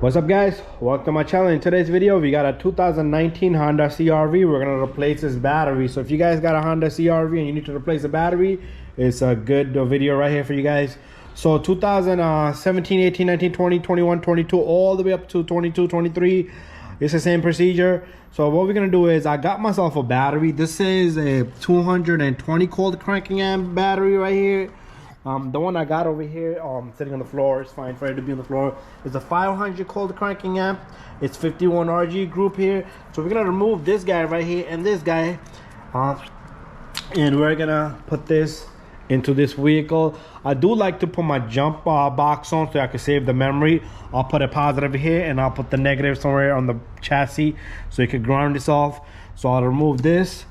What's up, guys? Welcome to my channel. In today's video we got a 2019 Honda CRV. We're gonna replace this battery. So if you guys got a Honda CRV and you need to replace the battery, it's a good video right here for you guys. So 2017, 18, 19, 20, 21, 22, all the way up to 22, 23, it's the same procedure. So what we're gonna do is, I got myself a battery. This is a 220 cold cranking amp battery right here. The one I got over here, sitting on the floor, it's fine for it to be on the floor. It's a 500 cold cranking amp. It's 51 RG group here. So we're gonna remove this guy right here and this guy, and we're gonna put this into this vehicle. I do like to put my jump box on so I can save the memory. I'll put a positive here and I'll put the negative somewhere on the chassis so you can ground this off. So I'll remove this,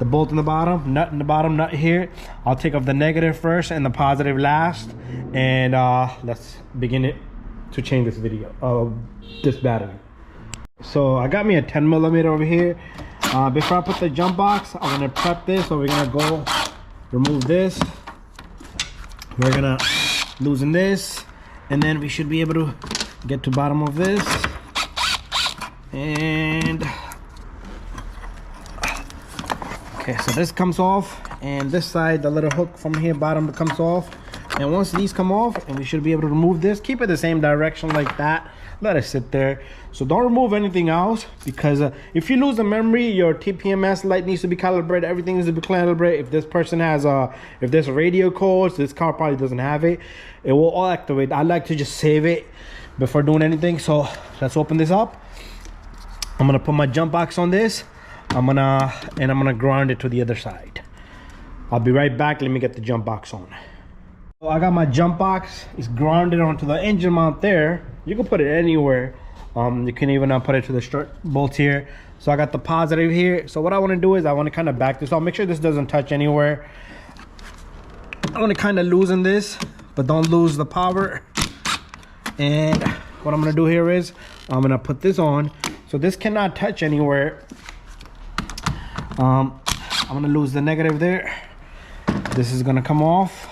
the bolt in the bottom, nut in the bottom, nut here. I'll take off the negative first and the positive last, and let's begin it to change this this battery. So I got me a 10mm over here. Before I put the jump box, I'm gonna prep this. So we're gonna go remove this, we're gonna loosen this, and then we should be able to get to bottom of this. And okay, so this comes off, and this side, the little hook from here bottom comes off. And once these come off, and we should be able to remove this, keep it the same direction like that, let it sit there. So don't remove anything else, because if you lose the memory, your TPMS light needs to be calibrated, everything needs to be calibrated. If this person has if there's radio codes, this car probably doesn't have it, it will all activate. I like to just save it before doing anything. So let's open this up. I'm gonna put my jump box on this. I'm gonna ground it to the other side. I'll be right back. Let me get the jump box on. So I got my jump box. It's grounded onto the engine mount there. You can put it anywhere. You can even put it to the strut bolt here. So I got the positive here. So what I want to do is, I want to kind of back this off, make sure this doesn't touch anywhere. I want to kind of loosen this, but don't lose the power. And what I'm going to do here is, I'm going to put this on so this cannot touch anywhere. I'm gonna lose the negative there. This is gonna come off,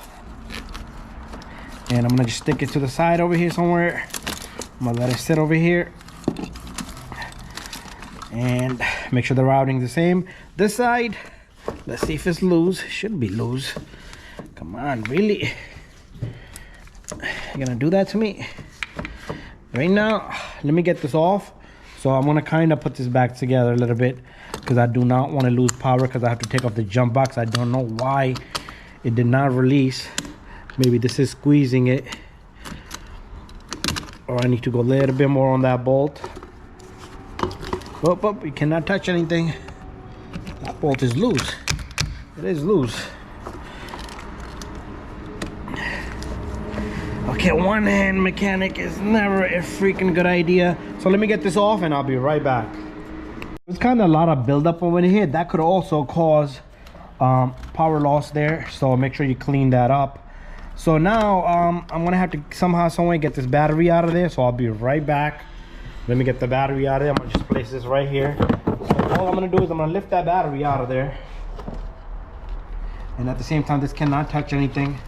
and I'm gonna just stick it to the side over here somewhere. I'm gonna let it sit over here and make sure the routing's the same. This side, let's see if it's loose. Should be loose. Come on, really? You're gonna do that to me right now? Let me get this off. So I'm gonna kind of put this back together a little bit, because I do not want to lose power, because I have to take off the jump box. I don't know why it did not release. Maybe this is squeezing it, or I need to go a little bit more on that bolt. Oh, you cannot touch anything. That bolt is loose. It is loose. Okay, one hand mechanic is never a freaking good idea. So let me get this off and I'll be right back. There's kind of a lot of buildup over here. That could also cause power loss there. So make sure you clean that up. So now I'm gonna have to somehow, some way get this battery out of there. So I'll be right back. Let me get the battery out of there. I'm gonna just place this right here. So all I'm gonna do is, I'm gonna lift that battery out of there. And at the same time, this cannot touch anything.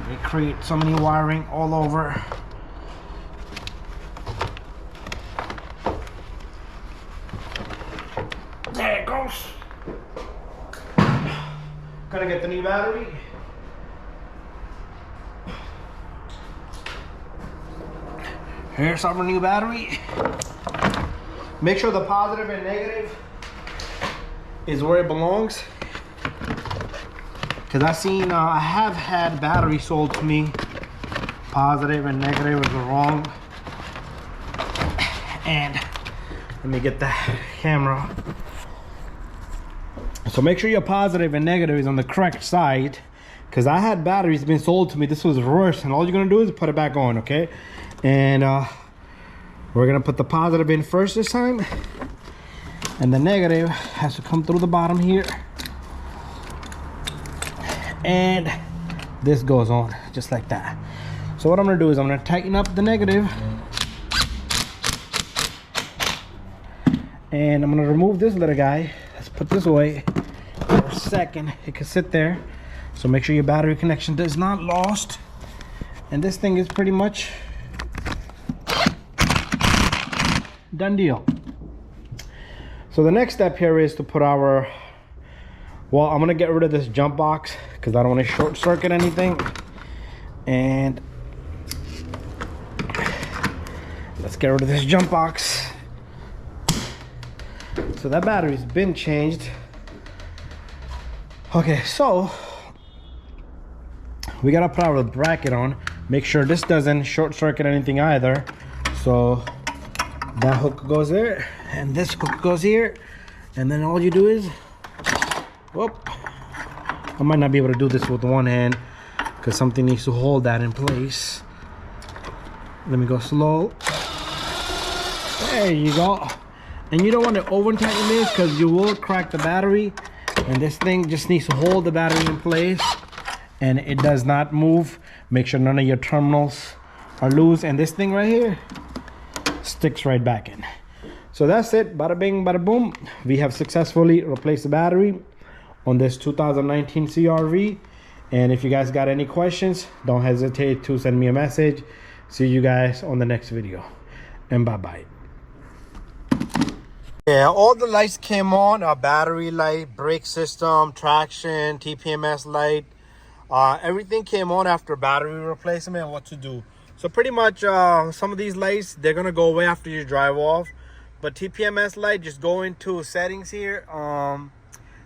They create so many wiring all over. There it goes. Gonna get the new battery. Here's our new battery. Make sure the positive and negative is where it belongs. Because I have had batteries sold to me, positive and negative is wrong. And let me get the camera. So make sure your positive and negative is on the correct side, because I had batteries been sold to me, this was reversed, and all you're gonna do is put it back on, okay? And we're gonna put the positive in first this time, and the negative has to come through the bottom here. And this goes on just like that. So what I'm gonna do is, I'm gonna tighten up the negative, and I'm gonna remove this little guy. Let's put this away. second, it can sit there. So make sure your battery connection is not lost. And this thing is pretty much done deal. So the next step here is to put our, well, I'm gonna get rid of this jump box because I don't want to short circuit anything. And let's get rid of this jump box. So that battery's been changed. Okay, so we gotta put our bracket on. Make sure this doesn't short circuit anything either. So that hook goes there, and this hook goes here, and then all you do is, whoop. I might not be able to do this with one hand because something needs to hold that in place. Let me go slow. There you go. And you don't want to over tighten this because you will crack the battery, and this thing just needs to hold the battery in place and it does not move. Make sure none of your terminals are loose, and this thing right here sticks right back in. So that's it. Bada bing, bada boom. We have successfully replaced the battery on this 2019 CRV. And if you guys got any questions, don't hesitate to send me a message. See you guys on the next video, and bye bye. Yeah, all the lights came on. Battery light, brake system, traction, TPMS light, everything came on after battery replacement. And what to do, so pretty much some of these lights, they're gonna go away after you drive off. But TPMS light, just go into settings here.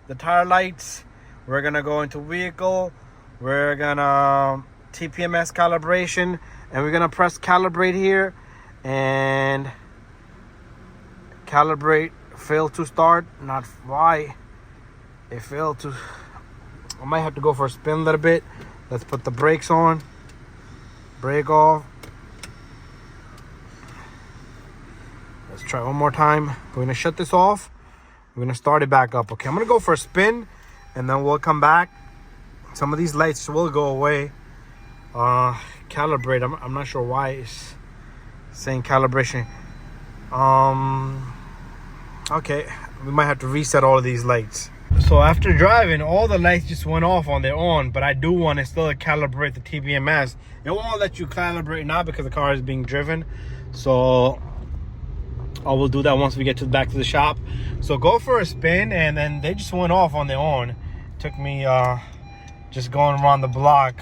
The tire lights, we're gonna go into vehicle, we're gonna TPMS calibration, and we're gonna press calibrate here, and calibrate. Failed to start. Not why it failed to. I might have to go for a spin a little bit. Let's put the brakes on, brake off. Let's try one more time. We're gonna shut this off. We're gonna start it back up. Okay, I'm gonna go for a spin, and then we'll come back. Some of these lights will go away. Calibrate. I'm not sure why it's saying calibration. Okay, we might have to reset all of these lights. So after driving, all the lights just went off on their own, but I do want to still calibrate the TPMS. It won't let you calibrate now because the car is being driven. So I will do that once we get back to the shop. So go for a spin, and then they just went off on their own. Took me just going around the block.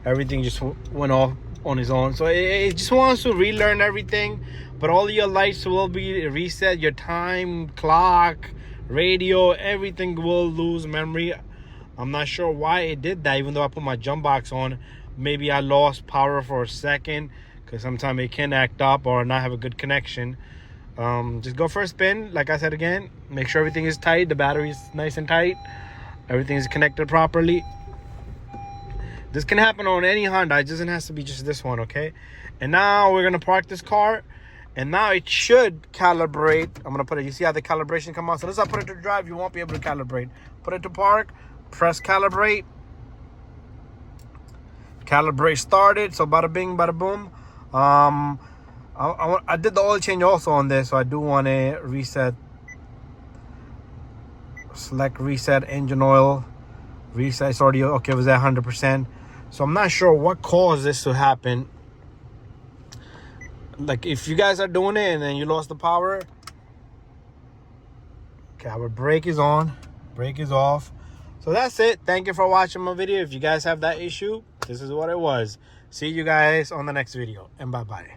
Everything just went off on its own. So it just wants to relearn everything. But all your lights will be reset. Your time, clock, radio, everything will lose memory. I'm not sure why it did that, even though I put my jump box on. Maybe I lost power for a second, because sometimes it can act up or not have a good connection. Just go for a spin. Like I said again, make sure everything is tight. The battery is nice and tight. Everything is connected properly. This can happen on any Honda. It doesn't have to be just this one, okay? And now we're gonna park this car. And now it should calibrate. I'm gonna put it, you see how the calibration come on? So as I put it to drive, you won't be able to calibrate. Put it to park, press calibrate. Calibrate started, so bada bing, bada boom. I did the oil change also on this, so I do want to reset. Select reset engine oil. Reset, it's already, okay, it was at 100%. So I'm not sure what caused this to happen. Like if you guys are doing it and then you lost the power. Okay, our brake is on, brake is off. So that's it. Thank you for watching my video. If you guys have that issue, this is what it was. See you guys on the next video, and bye bye.